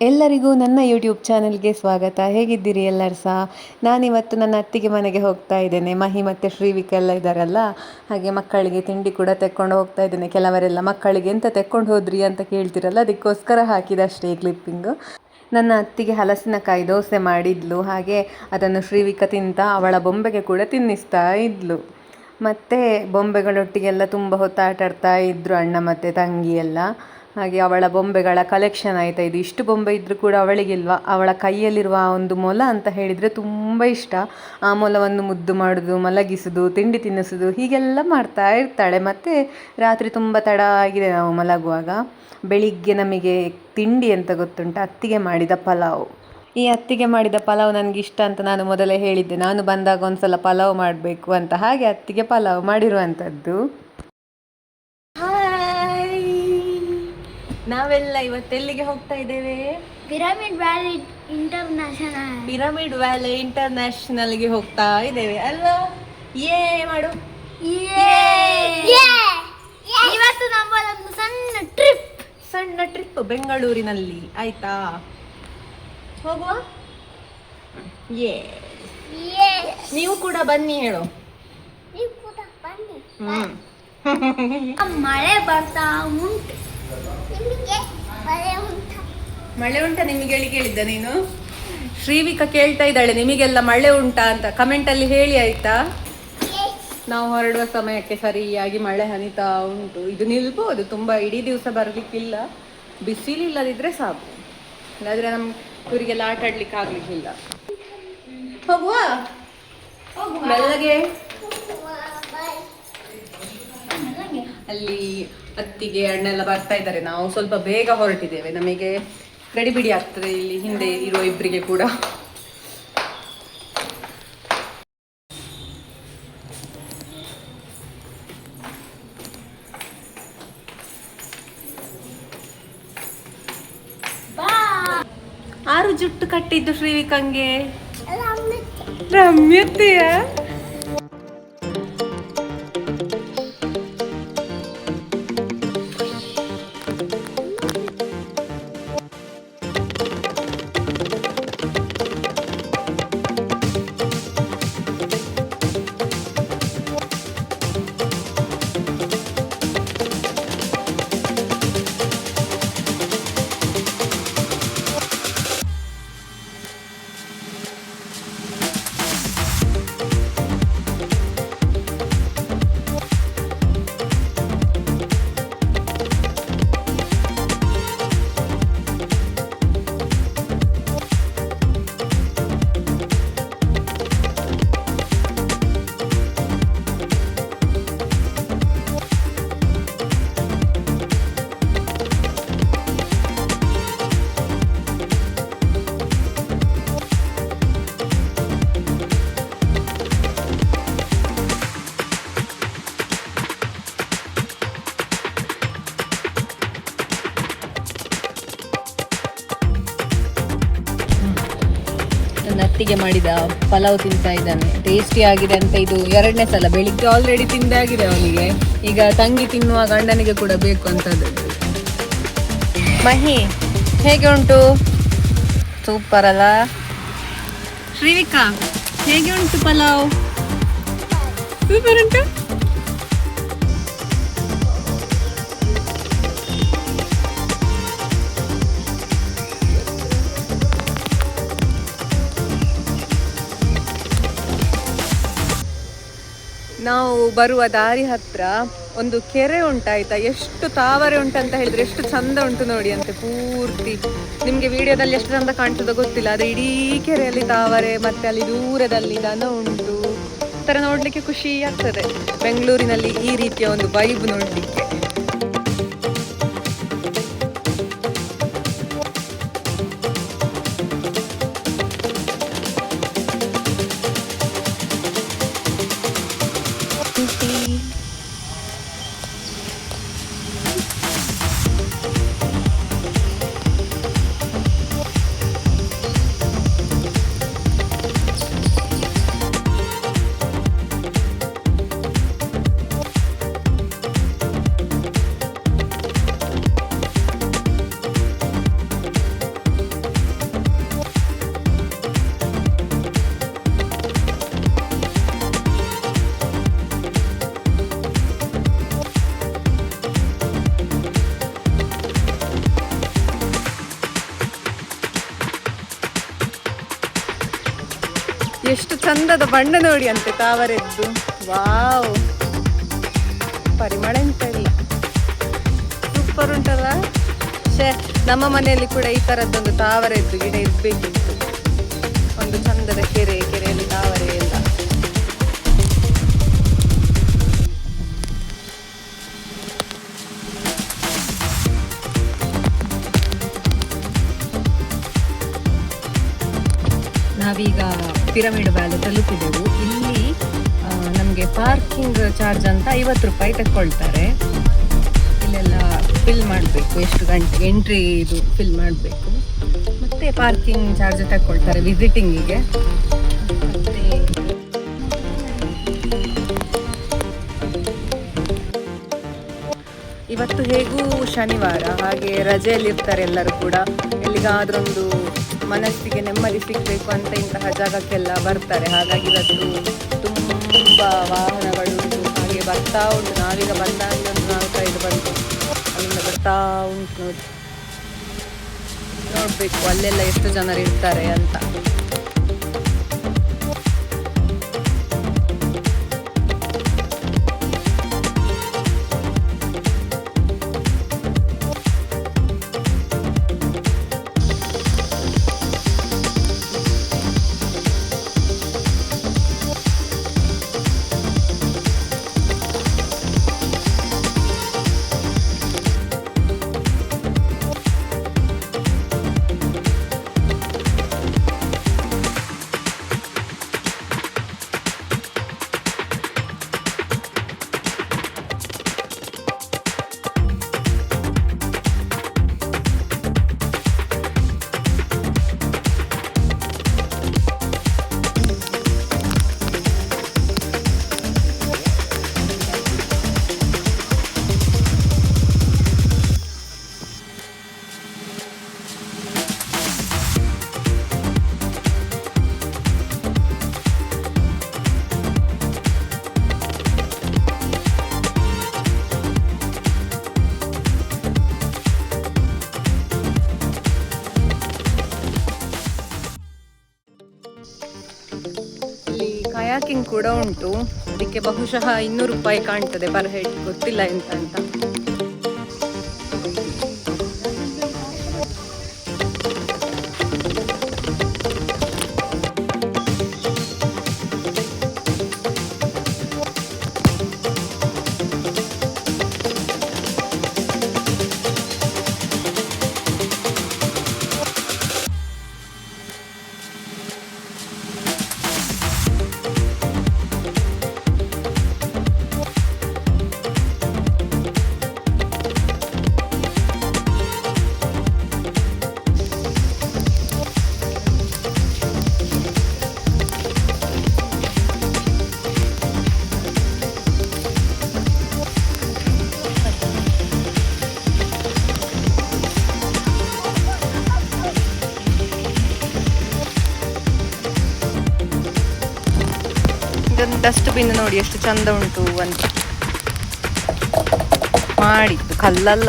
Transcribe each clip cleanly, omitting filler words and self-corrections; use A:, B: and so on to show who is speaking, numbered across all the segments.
A: ಎಲ್ಲರಿಗೂ ನನ್ನ ಯೂಟ್ಯೂಬ್ ಚಾನಲ್ಗೆ ಸ್ವಾಗತ. ಹೇಗಿದ್ದೀರಿ ಎಲ್ಲರೂ ಸಹ? ನಾನಿವತ್ತು ನನ್ನ ಅತ್ತಿಗೆ ಮನೆಗೆ ಹೋಗ್ತಾ ಇದ್ದೇನೆ. ಮಹಿ ಮತ್ತು ಶ್ರೀವಿಕ್ ಎಲ್ಲ ಇದ್ದಾರಲ್ಲ, ಹಾಗೆ ಮಕ್ಕಳಿಗೆ ತಿಂಡಿ ಕೂಡ ತೆಕ್ಕೊಂಡು ಹೋಗ್ತಾ ಇದ್ದೇನೆ. ಕೆಲವರೆಲ್ಲ ಮಕ್ಕಳಿಗೆ ಎಂತ ತೆಕ್ಕೊಂಡು ಹೋದ್ರಿ ಅಂತ ಕೇಳ್ತಿರಲ್ಲ, ಅದಕ್ಕೋಸ್ಕರ ಹಾಕಿದಷ್ಟೇ ಈ ಕ್ಲಿಪ್ಪಿಂಗು. ನನ್ನ ಅತ್ತಿಗೆ ಹಲಸಿನಕಾಯಿ ದೋಸೆ ಮಾಡಿದ್ಲು, ಹಾಗೆ ಅದನ್ನು ಶ್ರೀವಿಕ ತಿಂತ ಅವಳ ಬೊಂಬೆಗೆ ಕೂಡ ತಿನ್ನಿಸ್ತಾ ಇದ್ಲು. ಮತ್ತು ಬೊಂಬೆಗಳೊಟ್ಟಿಗೆಲ್ಲ ತುಂಬ ಹೊತ್ತು ಆಟ ಆಡ್ತಾ ಇದ್ದರು ಅಣ್ಣ ಮತ್ತು ತಂಗಿ ಎಲ್ಲ. ಹಾಗೆ ಅವಳ ಬೊಂಬೆಗಳ ಕಲೆಕ್ಷನ್ ಆಯಿತಾ. ಇದು ಇಷ್ಟು ಬೊಂಬೆ ಇದ್ದರೂ ಕೂಡ ಅವಳಿಗಿಲ್ವ, ಅವಳ ಕೈಯಲ್ಲಿರುವ ಆ ಒಂದು ಮೊಲ ಅಂತ ಹೇಳಿದರೆ ತುಂಬ ಇಷ್ಟ. ಆ ಮೊಲವನ್ನು ಮುದ್ದು ಮಾಡೋದು, ಮಲಗಿಸೋದು, ತಿಂಡಿ ತಿನ್ನಿಸೋದು ಹೀಗೆಲ್ಲ ಮಾಡ್ತಾ ಇರ್ತಾಳೆ. ಮತ್ತು ರಾತ್ರಿ ತುಂಬ ತಡ ಆಗಿದೆ ನಾವು ಮಲಗುವಾಗ. ಬೆಳಿಗ್ಗೆ ನಮಗೆ ತಿಂಡಿ ಅಂತ ಗೊತ್ತುಂಟ, ಅತ್ತಿಗೆ ಮಾಡಿದ ಪಲಾವ್. ಈ ಅತ್ತಿಗೆ ಮಾಡಿದ ಪಲಾವ್ ನನಗಿಷ್ಟ ಅಂತ ನಾನು ಮೊದಲೇ ಹೇಳಿದ್ದೆ. ನಾನು ಬಂದಾಗ ಒಂದ್ಸಲ ಪಲಾವ್ ಮಾಡಬೇಕು ಅಂತ, ಹಾಗೆ ಅತ್ತಿಗೆ ಪಲಾವ್ ಮಾಡಿರುವಂಥದ್ದು. ನಾವೆಲ್ಲ ಇವತ್ತೆಲ್ಲಿಗೆ ಹೋಗ್ತಾ ಇದ್ದೇವೆ?
B: Pyramid Valley International.
A: Pyramid Valley ಇಂಟರ್ನ್ಯಾಷನಲ್ಗೆ ಹೋಗ್ತಾ ಇದ್ದೇವೆ ಅಲ್ವಾ? ಏ ಮಾಡು.
B: ಇವತ್ತು ನಮ್ಮದೊಂದು ಸಣ್ಣ
A: ಟ್ರಿಪ್ ಬೆಂಗಳೂರಿನಲ್ಲಿ, ಆಯ್ತಾ? ಹೋಗುವ? ಏ ನೀವು ಕೂಡ ಬನ್ನಿ ಹೇಳು.
B: ಮಳೆ ಬರ್ತಾ ಉಂಟು.
A: ಮಳೆ ಉಂಟಾ ನಿಮಗೆ? ಕೇಳಿದ್ದ ನೀನು? ಶ್ರೀವಿಕಾ ಕೇಳ್ತಾ ಇದ್ದಾಳೆ ನಿಮಗೆಲ್ಲ ಮಳೆ ಉಂಟಾ ಅಂತ. ಕಮೆಂಟಲ್ಲಿ ಹೇಳಿ ಆಯ್ತಾ? ನಾವು ಹೊರಡುವ ಸಮಯಕ್ಕೆ ಸರಿಯಾಗಿ ಮಳೆ ಹನಿತಾ ಉಂಟು. ಇದು ನಿಲ್ಬೋದು, ತುಂಬ ಇಡೀ ದಿವಸ ಬರಲಿಕ್ಕಿಲ್ಲ. ಬಿಸಿಲಿಲ್ಲದಿದ್ರೆ ಸಾಕು, ಇಲ್ಲಾದ್ರೆ ಇವರಿಗೆಲ್ಲ ಆಟ ಆಡ್ಲಿಕ್ಕೆ ಆಗ್ಲಿಕ್ಕಿಲ್ಲ. ಹೋಗುವ ಮೆಲ್ಲಗೆ. ಅಲ್ಲಿ ಅತ್ತಿಗೆ ಅಣ್ಣ ಎಲ್ಲ ಬರ್ತಾ ಇದ್ದಾರೆ. ನಾವು ಸ್ವಲ್ಪ ಬೇಗ ಹೊರಟಿದ್ದೇವೆ, ನಮಗೆ ಗಡಿಬಿಡಿ ಆಗ್ತದೆ ಇಲ್ಲಿ ಹಿಂದೆ ಇರುವ ಇಬ್ಬರಿಗೆ ಕೂಡ. ಆರು ಜುಟ್ಟು ಕಟ್ಟಿದ್ದು ಶ್ರೀವಿಕಂಗೆ ರಮ್ಯತೆಯ. ಅತ್ತಿಗೆ ಮಾಡಿದ ಪಲಾವ್ ತಿಂತಾ ಇದ್ದಾನೆ. ಟೇಸ್ಟಿ ಆಗಿದೆ ಅಂತ. ಇದು 2ನೇ ಸಲ, ಬೆಳಿಗ್ಗೆ ಆಲ್ರೆಡಿ ತಿಂದಾಗಿದೆ ಅವನಿಗೆ. ಈಗ ತಂಗಿ ತಿನ್ನುವ ಗಂಡನಿಗೆ ಕೂಡ ಬೇಕು ಅಂತದ್ದು. ಮಹಿ ಹೇಗೆ ಉಂಟು? ಸೂಪರ್ ಅಲ್ಲ? ಶ್ರೀವಿಕಾ ಹೇಗೆ ಉಂಟು ಪಲಾವ್? ಸೂಪರ್ ಉಂಟು. ನಾವು ಬರುವ ದಾರಿ ಹತ್ರ ಒಂದು ಕೆರೆ ಉಂಟಾಯ್ತಾ, ಎಷ್ಟು ತಾವರೆ ಉಂಟಂತ ಹೇಳಿದ್ರೆ ಎಷ್ಟು ಚಂದ ಉಂಟು ನೋಡಿ ಅಂತೆ ಪೂರ್ತಿ. ನಿಮಗೆ ವಿಡಿಯೋದಲ್ಲಿ ಎಷ್ಟು ಚಂದ ಕಾಣ್ತದೋ ಗೊತ್ತಿಲ್ಲ, ಅದು ಇಡೀ ಕೆರೆಯಲ್ಲಿ ತಾವರೆ, ಮತ್ತೆ ಅಲ್ಲಿ ದೂರದಲ್ಲಿ ದನ ಉಂಟು. ಈ ಥರ ನೋಡ್ಲಿಕ್ಕೆ ಖುಷಿ ಆಗ್ತದೆ ಬೆಂಗಳೂರಿನಲ್ಲಿ ಈ ರೀತಿಯ ಒಂದು ವೈಬ್ ನೋಡ್ಲಿಕ್ಕೆ. ಎಷ್ಟು ಚಂದದ ಬಣ್ಣ ನೋಡಿ ಅಂತೆ ತಾವರೆದ್ದು. ವಾವ್, ಪರಿಮಳ ಎಂತ ಇಲ್ಲ, ಸೂಪರ್ ಉಂಟಲ್ಲ. ನಮ್ಮ ಮನೆಯಲ್ಲಿ ಕೂಡ ಈ ತರದ್ದೊಂದು ತಾವರೆದ್ದು ಗಿಡ ಇರ್ಬೇಕಿತ್ತು. ಒಂದು ಚಂದದ ಕೆರೆಯಲ್ಲಿ ತಾವರೆ ಎಲ್ಲ. ನಾವೀಗ ಪಿರಮಿಡ್ ವ್ಯಾಲಿ ತಲುಪಿದೆವು. ಇಲ್ಲಿ ನಮಗೆ ಪಾರ್ಕಿಂಗ್ ಚಾರ್ಜ್ ಅಂತ 50 ರೂಪಾಯಿ ತಗೊಳ್ತಾರೆ. ಇಲ್ಲೆಲ್ಲ ಫಿಲ್ ಮಾಡಬೇಕು, ಎಷ್ಟು ಗಂಟೆಗೆ ಎಂಟ್ರಿ ಇದು ಫಿಲ್ ಮಾಡಬೇಕು. ಮತ್ತೆ ಪಾರ್ಕಿಂಗ್ ಚಾರ್ಜ್ ತಗೊಳ್ತಾರೆ ವಿಸಿಟಿಂಗಿಗೆ. ಮತ್ತೆ ಇವತ್ತು ಹೇಗೂ ಶನಿವಾರ, ಹಾಗೆ ರಜೆಯಲ್ಲಿರ್ತಾರೆ ಎಲ್ಲರೂ ಕೂಡ. ಎಲ್ಲಿಗಾದ್ರೊಂದು ಮನಸ್ಸಿಗೆ ನೆಮ್ಮದಿ ಸಿಗಬೇಕು ಅಂತ ಇಂತಹ ಜಾಗಕ್ಕೆಲ್ಲ ಬರ್ತಾರೆ. ಹಾಗಾಗಿ ಇವತ್ತು ತುಂಬ ವಾಹನಗಳುಂಟು, ಹಾಗೆ ಬರ್ತಾ ಉಂಟು. ನಾವೀಗ ಬಂದಾಗ ಒಂದು 4-5 ಬಂತು, ಅಲ್ಲಿಂದ ಬರ್ತಾ ಉಂಟು. ನೋಡಬೇಕು ಅಲ್ಲೆಲ್ಲ ಎಷ್ಟು ಜನರು ಇರ್ತಾರೆ ಅಂತ. ಕಯಾಕಿಂಗ್ ಕೂಡ ಉಂಟು. ಅದಕ್ಕೆ ಬಹುಶಃ 200 ರೂಪಾಯಿ ಕಾಣ್ತದೆ ಪರ್ ಹೆಡ್, ಗೊತ್ತಿಲ್ಲ ಎಂತ ಅಂತ. ಡಸ್ಟ್ಬಿನ್ ನೋಡಿ ಎಷ್ಟು ಚಂದ ಉಂಟು ಅಂತ ಮಾಡಿದ್ದು, ಕಲ್ಲಲ್ಲ.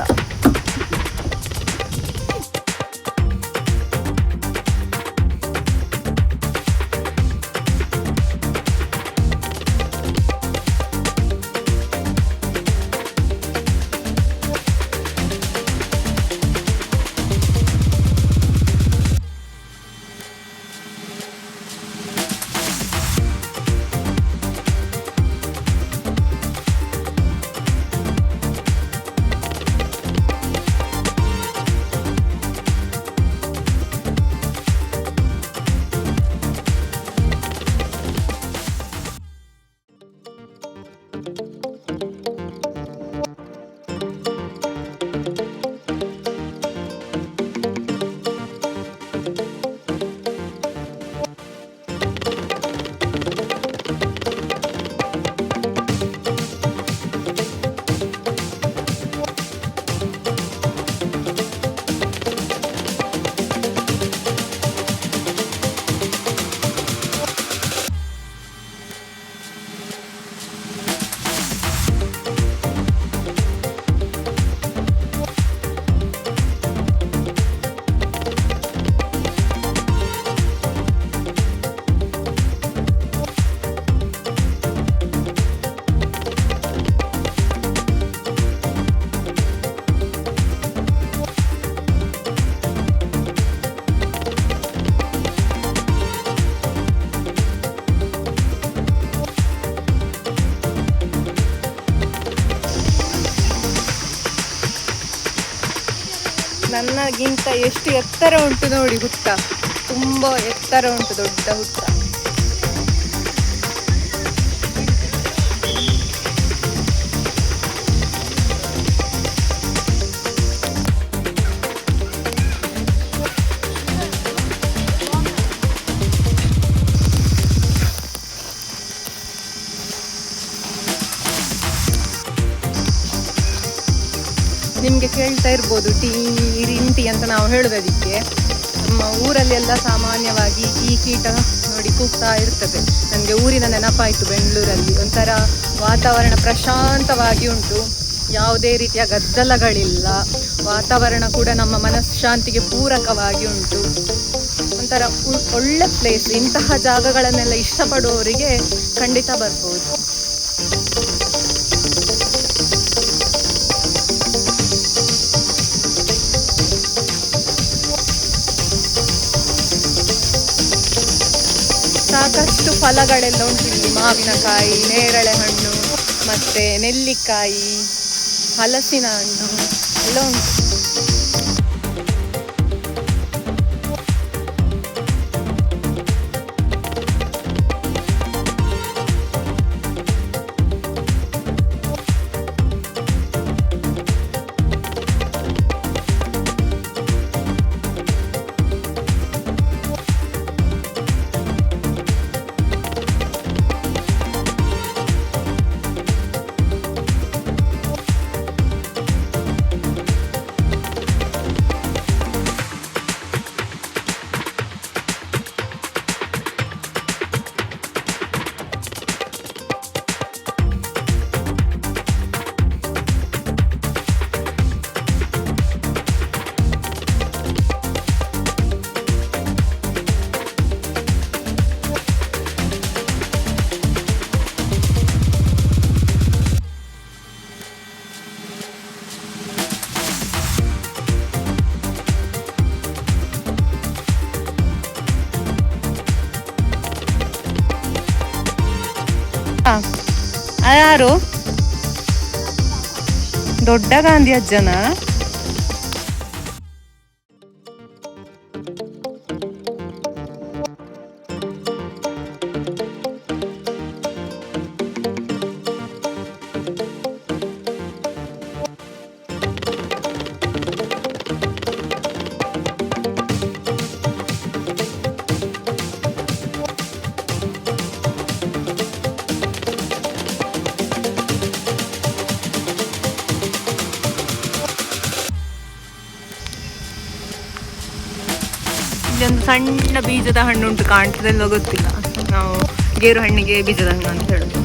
A: ನನ್ನಗಿಂತ ಎಷ್ಟು ಎತ್ತರ ಉಂಟು ನೋಡಿ ಹುತ್ತ, ತುಂಬ ಎತ್ತರ ಉಂಟು, ದೊಡ್ಡ ಹುತ್ತ. ನಿಮಗೆ ಕೇಳ್ತಾ ಇರ್ಬೋದು ರಿಂಟಿ ಅಂತ ನಾವು ಹೇಳೋದಕ್ಕೆ. ನಮ್ಮ ಊರಲ್ಲಿ ಎಲ್ಲ ಸಾಮಾನ್ಯವಾಗಿ ಈ ಕೀಟ ನೋಡಿ ಕೂಗ್ತಾ ಇರ್ತದೆ. ನನಗೆ ಊರಿನ ನೆನಪಾಯಿತು. ಬೆಂಗಳೂರಲ್ಲಿ ಒಂಥರ ವಾತಾವರಣ ಪ್ರಶಾಂತವಾಗಿ ಉಂಟು, ಯಾವುದೇ ರೀತಿಯ ಗದ್ದಲಗಳಿಲ್ಲ, ವಾತಾವರಣ ಕೂಡ ನಮ್ಮ ಮನಃಶಾಂತಿಗೆ ಪೂರಕವಾಗಿ ಉಂಟು. ಒಂಥರ ಒಳ್ಳೆ ಪ್ಲೇಸ್. ಇಂತಹ ಜಾಗಗಳನ್ನೆಲ್ಲ ಇಷ್ಟಪಡುವವರಿಗೆ ಖಂಡಿತ ಬರ್ಬೋದು. ಸಾಕಷ್ಟು ಫಲಗಳೆಲ್ಲ ಉಂಟು ಇಲ್ಲಿ. ಮಾವಿನಕಾಯಿ, ನೇರಳೆ ಹಣ್ಣು, ಮತ್ತೆ ನೆಲ್ಲಿಕಾಯಿ, ಹಲಸಿನ ಹಣ್ಣು ಎಲ್ಲ ಉಂಟು. ಯಾರು ದೊಡ್ಡ ಗಾಂಧಿ ಅಜ್ಜನ? ಇಲ್ಲೊಂದು ಸಣ್ಣ ಬೀಜದ ಹಣ್ಣು ಉಂಟು, ಕಾಣ್ತದೆಲ್ಲ ಗೊತ್ತಿಲ್ಲ. ನಾವು ಗೇರು ಹಣ್ಣಿಗೆ ಬೀಜದ ಹಣ್ಣು ಅಂತ ಹೇಳುದು.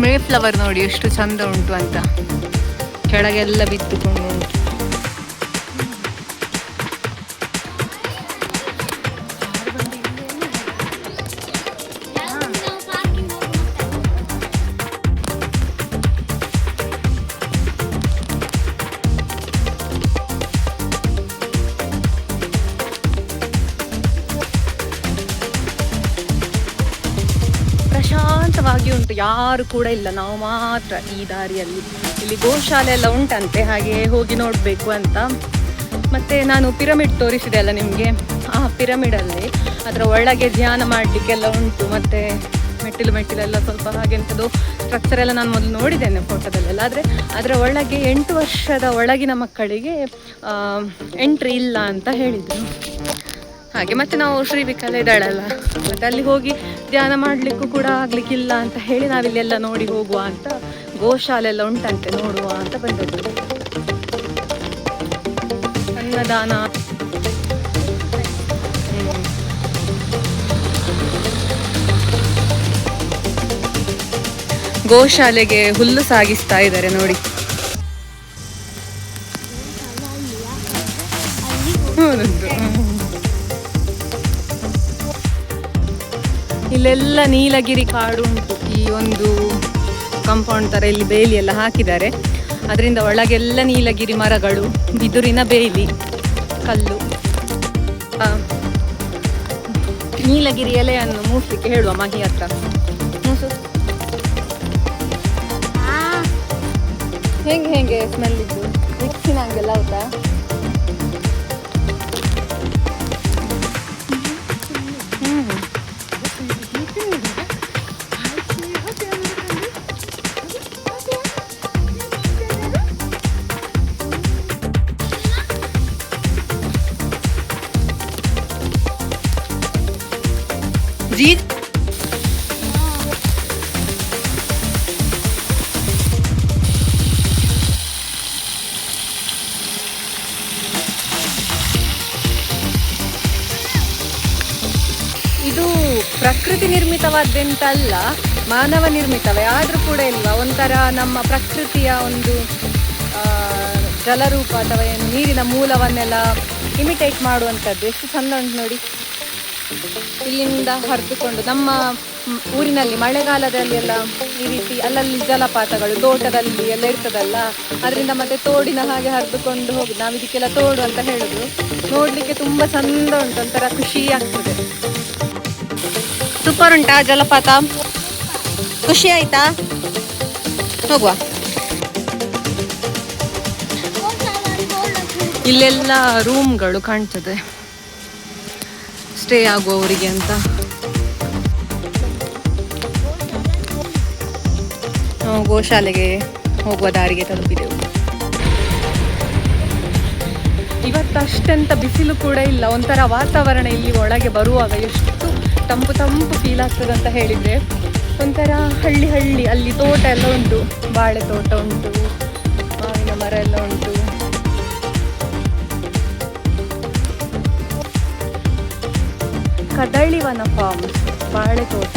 A: ಮೇ ಫ್ಲವರ್ ನೋಡಿ ಎಷ್ಟು ಚಂದ ಉಂಟು ಅಂತ, ಕೆಳಗೆಲ್ಲ ಬಿತ್ತುಕೊಂಡು ಉಂಟು. ಪ್ರಶಾಂತವಾಗಿ ಉಂಟು, ಯಾರು ಕೂಡ ಇಲ್ಲ, ನಾವು ಮಾತ್ರ ಈ ದಾರಿಯಲ್ಲಿ. ಇಲ್ಲಿ ಗೋಶಾಲೆ ಎಲ್ಲ ಉಂಟಂತೆ, ಹಾಗೆ ಹೋಗಿ ನೋಡಬೇಕು ಅಂತ. ಮತ್ತು ನಾನು ಪಿರಮಿಡ್ ತೋರಿಸಿದೆ ಅಲ್ಲ ನಿಮಗೆ, ಆ ಪಿರಮಿಡಲ್ಲಿ ಅದರ ಒಳಗೆ ಧ್ಯಾನ ಮಾಡಲಿಕ್ಕೆಲ್ಲ ಉಂಟು. ಮತ್ತು ಮೆಟ್ಟಿಲೆಲ್ಲ ಸ್ವಲ್ಪ ಹಾಗೆಂಥದ್ದು ಸ್ಟ್ರಕ್ಚರ್ ಎಲ್ಲ ನಾನು ಮೊದಲು ನೋಡಿದ್ದೇನೆ ಫೋಟೋದಲ್ಲೆಲ್ಲ. ಆದರೆ ಅದರ ಒಳಗೆ 8 ವರ್ಷದ ಒಳಗಿನ ಮಕ್ಕಳಿಗೆ ಎಂಟ್ರಿ ಇಲ್ಲ ಅಂತ ಹೇಳಿದರು. ಹಾಗೆ ಮತ್ತು ನಾವು ಶ್ರೀವಿಕಲ ಇದ್ದಾಳಲ್ಲ, ಮತ್ತು ಅಲ್ಲಿ ಹೋಗಿ ಧ್ಯಾನ ಮಾಡಲಿಕ್ಕೂ ಕೂಡ ಆಗಲಿಕ್ಕಿಲ್ಲ ಅಂತ ಹೇಳಿ ನಾವಿಲ್ಲೆಲ್ಲ ನೋಡಿ ಹೋಗುವ ಅಂತ, ಗೋಶಾಲೆ ಎಲ್ಲ ಉಂಟಂತೆ ನೋಡುವ ಅಂತ ಬಂದದ್ದು. ಅನ್ನದಾನ ಗೋಶಾಲೆಗೆ ಹುಲ್ಲು ಸಾಗಿಸ್ತಾ ಇದ್ದಾರೆ ನೋಡಿ. ಇಲ್ಲೆಲ್ಲ ನೀಲಗಿರಿ ಕಾಡು ಉಂಟು. ಈ ಒಂದು ಕಾಂಪೌಂಡ್ ಥರ ಇಲ್ಲಿ ಬೇಲಿ ಎಲ್ಲ ಹಾಕಿದ್ದಾರೆ, ಅದರಿಂದ ಒಳಗೆಲ್ಲ ನೀಲಗಿರಿ ಮರಗಳು, ಬಿದುರಿನ ಬೇಲಿ, ಕಲ್ಲು. ನೀಲಗಿರಿ ಎಲೆಯನ್ನು ಮೂಸಲಿಕ್ಕೆ ಹೇಳುವ ಮಹಿ ಹತ್ರ. ಮೂಸು ಹೆಂಗೆ ಸ್ಮೆಲ್ ಇದ್ದು ಮಿಕ್ಸಿನ ಹಂಗೆಲ್ಲ ಹೌದಾ? जी ಇದು ಪ್ರಕೃತಿ ನಿರ್ಮಿತವಾದಂತಲ್ಲ, ಮಾನವ ನಿರ್ಮಿತವೇ ಆದರೂ ಕೂಡ ಇಲ್ವಾ ಒಂಥರ ನಮ್ಮ ಪ್ರಕೃತಿಯ ಒಂದು ಜಲರೂಪ ಅಥವಾ ಏನು ನೀರಿನ ಮೂಲವನ್ನೆಲ್ಲ ಇಮಿಟೇಟ್ ಮಾಡುವಂಥದ್ದು. ಎಷ್ಟು ಚಂದ ಉಂಟು ನೋಡಿ. ಇಲ್ಲಿಂದ ಹರಿದುಕೊಂಡು ನಮ್ಮ ಊರಿನಲ್ಲಿ ಮಳೆಗಾಲದಲ್ಲಿ ಎಲ್ಲ ಈ ರೀತಿ ಅಲ್ಲಲ್ಲಿ ಜಲಪಾತಗಳು ತೋಟದಲ್ಲಿ ಎಲ್ಲ ಇರ್ತದಲ್ಲ, ಅದರಿಂದ ಮತ್ತೆ ತೋಡಿನ ಹಾಗೆ ಹರಿದುಕೊಂಡು ಹೋಗುದು. ನಾವು ಇದಕ್ಕೆಲ್ಲ ತೋಡು ಅಂತ ಹೇಳುದು. ನೋಡ್ಲಿಕ್ಕೆ ತುಂಬಾ ಚಂದ ಉಂಟು, ಒಂಥರ ಖುಷಿ ಆಗ್ತದೆ. ಸೂಪರ್ ಉಂಟಾ ಜಲಪಾತ? ಖುಷಿ ಆಯ್ತಾ? ಹೋಗುವ. ಇಲ್ಲೆಲ್ಲ ರೂಮ್ಗಳು ಕಾಣ್ತದೆ ಸ್ಟೇ ಆಗುವವರಿಗೆ ಅಂತ. ನಾವು ಗೋಶಾಲೆಗೆ ಹೋಗುವ ದಾರಿಗೆ ತಲುಪಿದೆವು. ಇವತ್ತಷ್ಟೆಂತ ಬಿಸಿಲು ಕೂಡ ಇಲ್ಲ, ಒಂಥರ ವಾತಾವರಣ ಇಲ್ಲಿ ಒಳಗೆ ಬರುವಾಗ ಎಷ್ಟು ತಂಪು ಫೀಲ್ ಆಗ್ತದೆ ಅಂತ ಹೇಳಿದರೆ, ಒಂಥರ ಹಳ್ಳಿ ಅಲ್ಲಿ ತೋಟ ಎಲ್ಲ ಉಂಟು, ಬಾಳೆ ತೋಟ ಉಂಟು, ಮಾವಿನ ಮರ ಎಲ್ಲ ಉಂಟು. ಕದಳಿವನ ಫಾರ್ಮ್, ಬಾಳೆ ತೋಟ.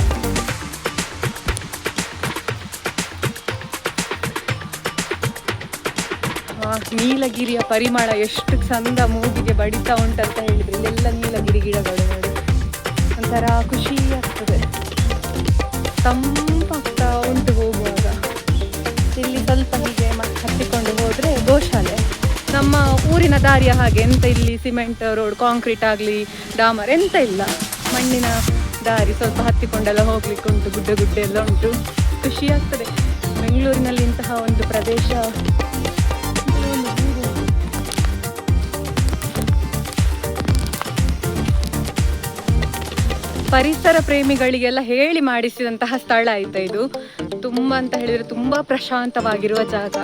A: ನೀಲಗಿರಿಯ ಪರಿಮಳ ಎಷ್ಟು ಚಂದ ಮೂಗಿಗೆ ಬಡಿತಾ ಉಂಟಂತ ಹೇಳಿದ್ರೆ, ಇಲ್ಲೆಲ್ಲ ನೀಲಗಿರಿ ಗಿಡಗಳು ನೋಡಿ, ಒಂಥರ ಖುಷಿ ಆಗ್ತದೆ, ತಂಪಾಗ್ತಾ ಉಂಟು ಹೋಗುವಾಗ. ಇಲ್ಲಿ ಸ್ವಲ್ಪ ಹೀಗೆ ಮತ್ತೆ ಹತ್ತಿಕೊಂಡು ಹೋದರೆ ಗೋಶಾಲೆ. ನಮ್ಮ ಊರಿನ ದಾರಿಯ ಹಾಗೆ ಎಂತ ಇಲ್ಲಿ ಸಿಮೆಂಟ್ ರೋಡ್, ಕಾಂಕ್ರೀಟ್ ಆಗಲಿ ಡಾಮರ್ ಎಂತ ಇಲ್ಲ, ಮಣ್ಣಿನ ದಾರಿ. ಸ್ವಲ್ಪ ಹತ್ತಿಕೊಂಡೆಲ್ಲ ಹೋಗ್ಲಿಕ್ಕೆ ಉಂಟು, ಗುಡ್ಡ ಎಲ್ಲ ಉಂಟು, ಖುಷಿ ಆಗ್ತದೆ. ಬೆಂಗಳೂರಿನಲ್ಲಿ ಇಂತಹ ಒಂದು ಪ್ರದೇಶ ಪರಿಸರ ಪ್ರೇಮಿಗಳಿಗೆಲ್ಲ ಹೇಳಿ ಮಾಡಿಸಿದಂತಹ ಸ್ಥಳ ಆಯ್ತಾ ಇದು. ತುಂಬಾ ಅಂತ ಹೇಳಿದ್ರೆ ತುಂಬಾ ಪ್ರಶಾಂತವಾಗಿರುವ ಜಾಗ.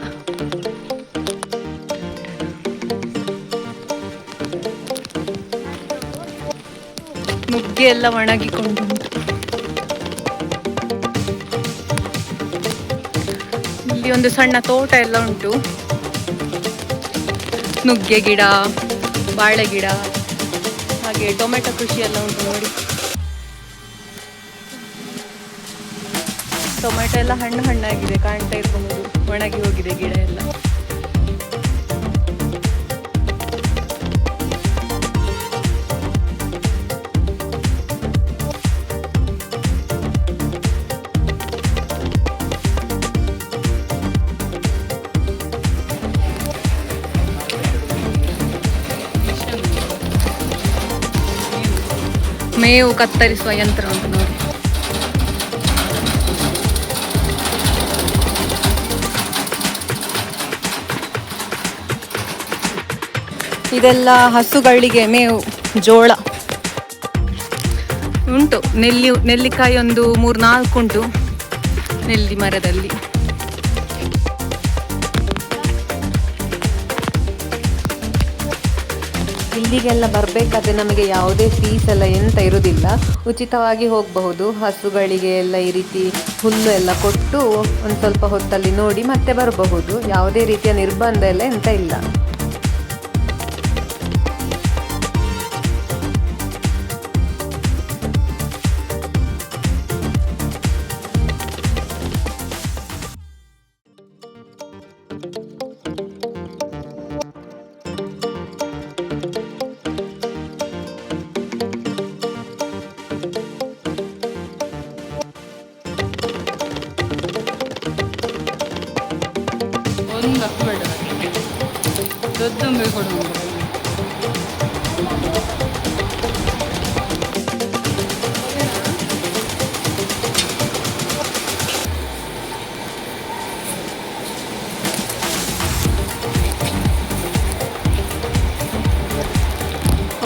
A: ನುಗ್ಗೆ ಎಲ್ಲ ಒಣಗಿಕೊಂಡು ಇಲ್ಲಿ ಒಂದು ಸಣ್ಣ ತೋಟ ಎಲ್ಲ ಉಂಟು, ನುಗ್ಗೆ ಗಿಡ, ಬಾಳೆ ಗಿಡ, ಹಾಗೆ ಟೊಮೆಟೊ ಕೃಷಿ ಎಲ್ಲ ಉಂಟು ನೋಡಿ. ಟೊಮೆಟೊ ಎಲ್ಲ ಹಣ್ಣು ಹಣ್ಣಾಗಿದೆ, ಕಾಣ್ತಾ ಇರಬಹುದು. ಒಣಗಿ ಹೋಗಿದೆ ಗಿಡ ಎಲ್ಲ. ಮೇವು ಕತ್ತರಿಸುವ ಯಂತ್ರ ಉಂಟು ನೋಡಿ. ಇದೆಲ್ಲ ಹಸುಗಳಿಗೆ ಮೇವು. ಜೋಳ ಉಂಟು, ನೆಲ್ಲಿಕಾಯಿ ಒಂದು 3-4 ಉಂಟು ನೆಲ್ಲಿ ಮರದಲ್ಲಿ. ಇಲ್ಲಿಗೆಲ್ಲ ಬರಬೇಕಾದ್ರೆ ನಮಗೆ ಯಾವುದೇ ಫೀಸ್ ಎಲ್ಲ ಎಂತ ಇರುವುದಿಲ್ಲ, ಉಚಿತವಾಗಿ ಹೋಗಬಹುದು. ಹಸುಗಳಿಗೆ ಎಲ್ಲ ಈ ರೀತಿ ಹುಲ್ಲು ಎಲ್ಲ ಕೊಟ್ಟು ಒಂದು ಸ್ವಲ್ಪ ಹೊತ್ತಲ್ಲಿ ನೋಡಿ ಮತ್ತೆ ಬರಬಹುದು. ಯಾವುದೇ ರೀತಿಯ ನಿರ್ಬಂಧ ಎಲ್ಲ ಎಂತ ಇಲ್ಲ.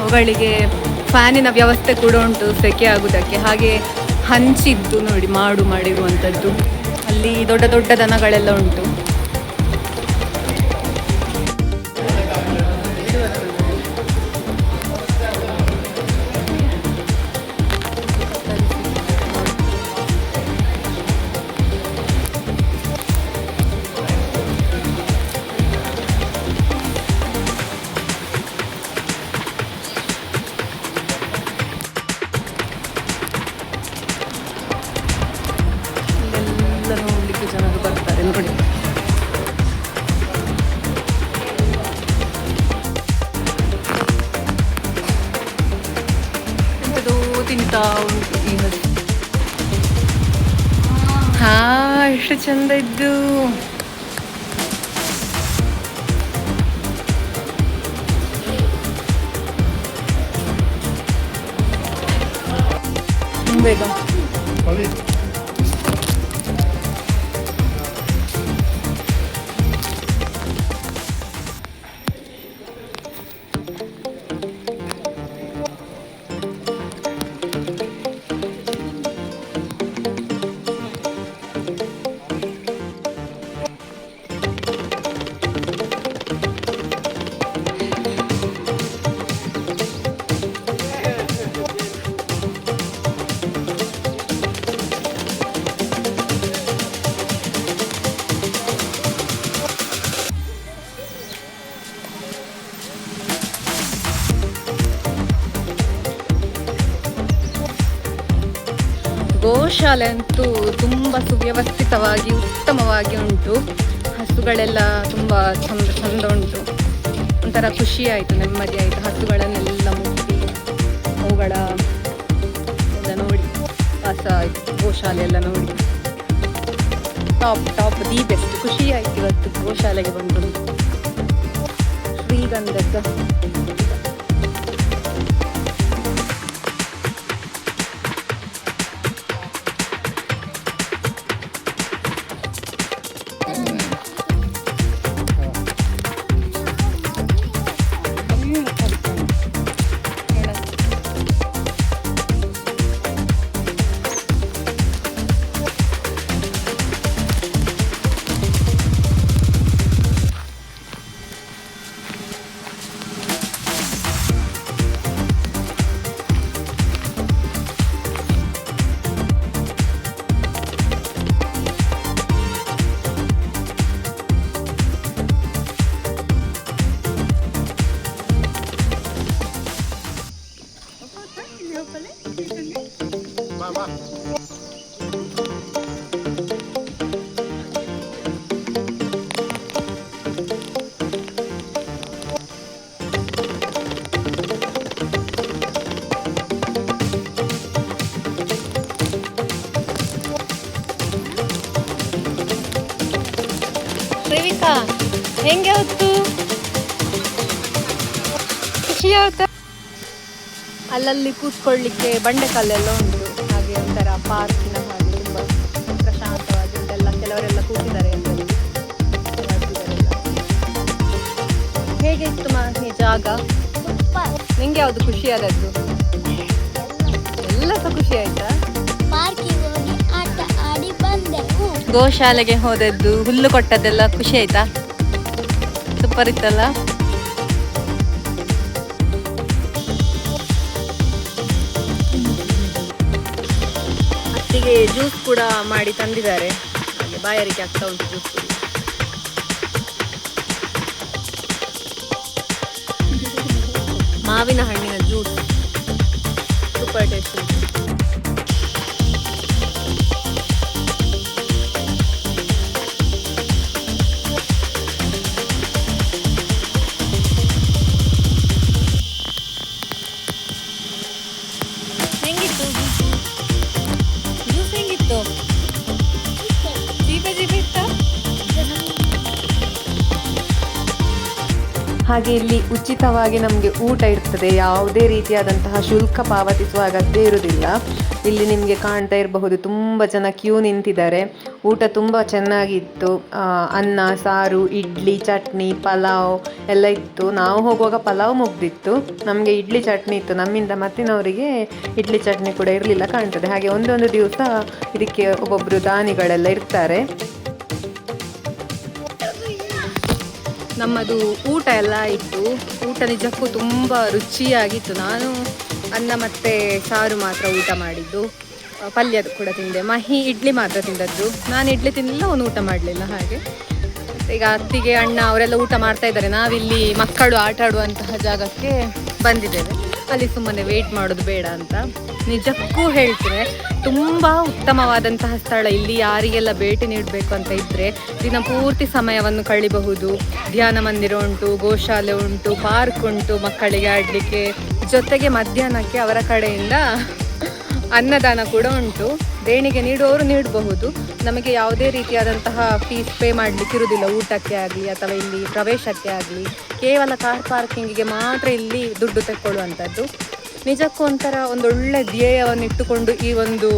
A: ಅವುಗಳಿಗೆ ಫ್ಯಾನಿನ ವ್ಯವಸ್ಥೆ ಕೂಡ ಉಂಟು ಸೆಕೆ ಆಗುವುದಕ್ಕೆ. ಹಾಗೆ ಹಂಚಿದ್ದು ನೋಡಿ ಮಾಡಿರುವಂಥದ್ದು. ಅಲ್ಲಿ ದೊಡ್ಡ ದೊಡ್ಡ ದನಗಳೆಲ್ಲ ಉಂಟು. ನೋಡ್ಲಿಕ್ಕೆ ಜನರು ಬರ್ತಾರೆ ನೋಡಿ. ಎಂಥದೋ ತಿಂತಾ ಉಂಟು ಈ ಹಸು. ಹಾ, ಎಷ್ಟು ಚಂದ ಇದ್ದು. ಬೇಗ ಗೋಶಾಲೆ ಅಂತೂ ತುಂಬ ಸುವ್ಯವಸ್ಥಿತವಾಗಿ ಉತ್ತಮವಾಗಿ ಉಂಟು. ಹಸುಗಳೆಲ್ಲ ತುಂಬ ಚಂದ ಉಂಟು. ಒಂಥರ ಖುಷಿ ಆಯಿತು, ನೆಮ್ಮದಿ ಆಯಿತು. ಹಸುಗಳನ್ನೆಲ್ಲ ಮುಟ್ಟಿ ಅವುಗಳ ಎಲ್ಲ ನೋಡಿ ವಾಸ ಆಯಿತು. ಗೋಶಾಲೆ ಎಲ್ಲ ನೋಡಿ ಟಾಪ್ ದಿ ಬೆಸ್ಟ್. ಖುಷಿ ಆಯಿತು ಇವತ್ತು ಗೋಶಾಲೆಗೆ ಬಂದು. ಶ್ರೀಗಂಧದ ದೇವಿಕಾ ಹೆಂಗೆ ಹೊತ್ತು ಖುಷಿ ಆಯ್ತಾ? ಅಲ್ಲಲ್ಲಿ ಕೂತ್ಕೊಳ್ಳಿಕ್ಕೆ ಬಂಡೆಕಲ್ಲೆಲ್ಲ ಉಂಟು, ಹಾಗೆ ಒಂಥರ ಪಾರ್ಕಿನ ಹಾಗೆ ತುಂಬ ಪ್ರಶಾಂತವಾಗಿ ಉಂಟೆಲ್ಲ. ಕೆಲವರೆಲ್ಲ ಕೂತಿದ್ದಾರೆ ಎಲ್ಲರೂ. ಹೇಗೆ ಇತ್ತು ಈ ಜಾಗ? ನಿಂಗೆ ಯಾವುದು ಖುಷಿ ಆದದ್ದು? ಎಲ್ಲ ಸಹ ಖುಷಿ ಆಯ್ತಾ?
B: ಪಾರ್ಕಿಗೆ ಹೋಗಿ ಆಟ ಆಡಿ ಬಂದೆವು.
A: ಗೋಶಾಲೆಗೆ ಹೋದದ್ದು, ಹುಲ್ಲು ಕೊಟ್ಟದ್ದೆಲ್ಲ ಖುಷಿ ಆಯ್ತಾ? ಸೂಪರ್ ಇತ್ತಲ್ಲ. ಅತ್ತಿಗೆ ಜ್ಯೂಸ್ ಕೂಡ ಮಾಡಿ ತಂದಿದ್ದಾರೆ, ಹಾಗೆ ಬಾಯಾರಿಕೆ ಆಗ್ತಾ ಉಂಟು ಜ್ಯೂಸ್. ಮಾವಿನ ಹಣ್ಣಿನ ಜ್ಯೂಸ್ ಸೂಪರ್ ಟೇಸ್ಟ್. ಹೆಂಗಿತ್ತು ಜ್ಯೂಸ್? ಹೆಂಗಿತ್ತು? ಜೀಬೆ ಜೀಬೆ ಇತ್ತಾ? ಹಾಗೆ ಇಲ್ಲಿ ಉಚಿತವಾಗಿ ನಮಗೆ ಊಟ ಇರ್ತದೆ, ಯಾವುದೇ ರೀತಿಯಾದಂತಹ ಶುಲ್ಕ ಪಾವತಿಸುವ ಅಗತ್ಯ ಇರುವುದಿಲ್ಲ. ಇಲ್ಲಿ ನಿಮಗೆ ಕಾಣ್ತಾ ಇರಬಹುದು ತುಂಬ ಜನ ಕ್ಯೂ ನಿಂತಿದ್ದಾರೆ. ಊಟ ತುಂಬ ಚೆನ್ನಾಗಿತ್ತು. ಅನ್ನ, ಸಾರು, ಇಡ್ಲಿ, ಚಟ್ನಿ, ಪಲಾವ್ ಎಲ್ಲ ಇತ್ತು. ನಾವು ಹೋಗುವಾಗ ಪಲಾವ್ ಮುಗ್ದಿತ್ತು, ನಮಗೆ ಇಡ್ಲಿ ಚಟ್ನಿ ಇತ್ತು. ನಮ್ಮಿಂದ ಮತ್ತಿನವರಿಗೆ ಇಡ್ಲಿ ಚಟ್ನಿ ಕೂಡ ಇರಲಿಲ್ಲ ಕಾಣ್ತದೆ. ಹಾಗೆ ಒಂದೊಂದು ದಿವಸ ಇದಕ್ಕೆ ಒಬ್ಬೊಬ್ಬರು ದಾನಿಗಳೆಲ್ಲ ಇರ್ತಾರೆ. ನಮ್ಮದು ಊಟ ಎಲ್ಲ ಇತ್ತು. ಊಟ ನಿಜಕ್ಕೂ ತುಂಬ ರುಚಿಯಾಗಿತ್ತು. ನಾನು ಅನ್ನ ಮತ್ತು ಸಾರು ಮಾತ್ರ ಊಟ ಮಾಡಿದ್ದು, ಪಲ್ಯ ಕೂಡ ತಿಂದೆ. ಮಹಿ ಇಡ್ಲಿ ಮಾತ್ರ ತಿಂದದ್ದು. ನಾನು ಇಡ್ಲಿ ತಿನ್ನಲಿಲ್ಲ, ಅವನು ಊಟ ಮಾಡಲಿಲ್ಲ. ಹಾಗೆ ಈಗ ಅತ್ತಿಗೆ, ಅಣ್ಣ ಅವರೆಲ್ಲ ಊಟ ಮಾಡ್ತಾ ಇದ್ದಾರೆ. ನಾವಿಲ್ಲಿ ಮಕ್ಕಳು ಆಟ ಆಡುವಂತಹ ಜಾಗಕ್ಕೆ ಬಂದಿದ್ದೇವೆ. ಅಲ್ಲಿ ಸುಮ್ಮನೆ ವೇಟ್ ಮಾಡೋದು ಬೇಡ ಅಂತ. ನಿಜಕ್ಕೂ ಹೇಳ್ತೇನೆ, ತುಂಬ ಉತ್ತಮವಾದಂತಹ ಸ್ಥಳ. ಇಲ್ಲಿ ಯಾರಿಗೆಲ್ಲ ಭೇಟಿ ನೀಡಬೇಕು ಅಂತ ಇದ್ದರೆ ದಿನಪೂರ್ತಿ ಸಮಯವನ್ನು ಕಳಿಬಹುದು. ಧ್ಯಾನ ಮಂದಿರ ಉಂಟು, ಗೋಶಾಲೆ ಉಂಟು, ಪಾರ್ಕ್ ಉಂಟು ಮಕ್ಕಳಿಗೆ ಆಡಲಿಕ್ಕೆ. ಜೊತೆಗೆ ಮಧ್ಯಾಹ್ನಕ್ಕೆ ಅವರ ಕಡೆಯಿಂದ ಅನ್ನದಾನ ಕೂಡ ಉಂಟು. ದೇಣಿಗೆ ನೀಡುವವರು ನೀಡಬಹುದು. ನಮಗೆ ಯಾವುದೇ ರೀತಿಯಾದಂತಹ ಫೀಸ್ ಪೇ ಮಾಡಲಿಕ್ಕೆ ಇರುವುದಿಲ್ಲ, ಊಟಕ್ಕೆ ಆಗಲಿ ಅಥವಾ ಇಲ್ಲಿ ಪ್ರವೇಶಕ್ಕೆ ಆಗಲಿ. ಕೇವಲ ಕಾರ್ ಪಾರ್ಕಿಂಗಿಗೆ ಮಾತ್ರ ಇಲ್ಲಿ ದುಡ್ಡು ತೆಕ್ಕೊಳ್ಳುವಂಥದ್ದು. ನಿಜಕ್ಕೂ ಒಂಥರ ಒಂದೊಳ್ಳೆ ಧ್ಯೇಯವನ್ನು ಇಟ್ಟುಕೊಂಡು ಈ ಒಂದು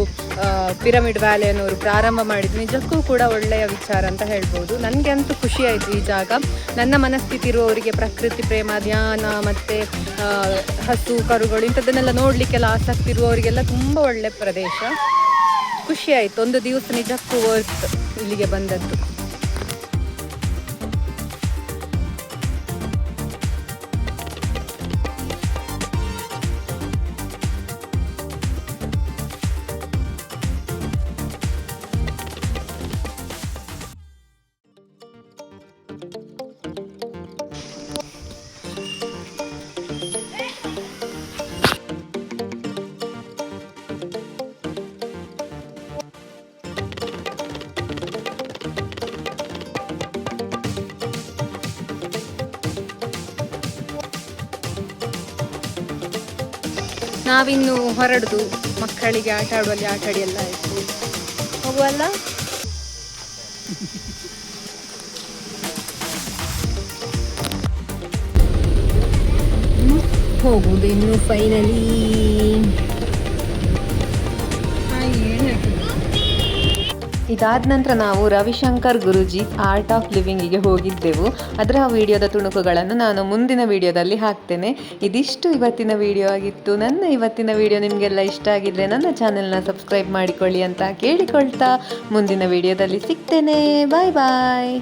A: ಪಿರಮಿಡ್ ವ್ಯಾಲಿಯನ್ನವರು ಪ್ರಾರಂಭ ಮಾಡಿದ್ದು ನಿಜಕ್ಕೂ ಕೂಡ ಒಳ್ಳೆಯ ವಿಚಾರ ಅಂತ ಹೇಳ್ಬೋದು. ನನಗೆ ಅಂತೂ ಖುಷಿ ಆಯಿತು ಈ ಜಾಗ. ನನ್ನ ಮನಸ್ಥಿತಿ ಇರುವವರಿಗೆ, ಪ್ರಕೃತಿ ಪ್ರೇಮ, ಧ್ಯಾನ ಮತ್ತು ಹಸು ಕರುಗಳು ಇಂಥದ್ದನ್ನೆಲ್ಲ ನೋಡಲಿಕ್ಕೆಲ್ಲ ಆಸಕ್ತಿ ಇರುವವರಿಗೆಲ್ಲ ತುಂಬ ಒಳ್ಳೆಯ ಪ್ರದೇಶ. ಖುಷಿ ಆಯಿತು. ಒಂದು ದಿವಸ ನಿಜಕ್ಕೂ ವರ್ತ್ ಇಲ್ಲಿಗೆ ಬಂದದ್ದು. ನಾವಿನ್ನು ಹೊರಡುದು. ಮಕ್ಕಳಿಗೆ ಆಟ ಆಡುವಲ್ಲಿ ಆಟಾಡಿ ಎಲ್ಲ ಆಯಿತು. ಹೋಗುವಲ್ಲ? ಹೋಗುದು ಇನ್ನು ಫೈನಲಿ. ಇದಾದ ನಂತರ ನಾವು ರವಿಶಂಕರ್ ಗುರೂಜಿ ಆರ್ಟ್ ಆಫ್ ಲಿವಿಂಗಿಗೆ ಹೋಗಿದ್ದೆವು. ಅದರ ವಿಡಿಯೋದ ತುಣುಕುಗಳನ್ನು ನಾನು ಮುಂದಿನ ವಿಡಿಯೋದಲ್ಲಿ ಹಾಕ್ತೇನೆ. ಇದಿಷ್ಟು ಇವತ್ತಿನ ವಿಡಿಯೋ ಆಗಿತ್ತು. ನನ್ನ ಇವತ್ತಿನ ವಿಡಿಯೋ ನಿಮಗೆಲ್ಲ ಇಷ್ಟ ಆಗಿದ್ರೆ ನನ್ನ ಚಾನೆಲ್ನ ಸಬ್ಸ್ಕ್ರೈಬ್ ಮಾಡಿಕೊಳ್ಳಿ ಅಂತ ಕೇಳಿಕೊಳ್ತಾ ಮುಂದಿನ ವಿಡಿಯೋದಲ್ಲಿ ಸಿಗ್ತೇನೆ. ಬಾಯ್ ಬಾಯ್.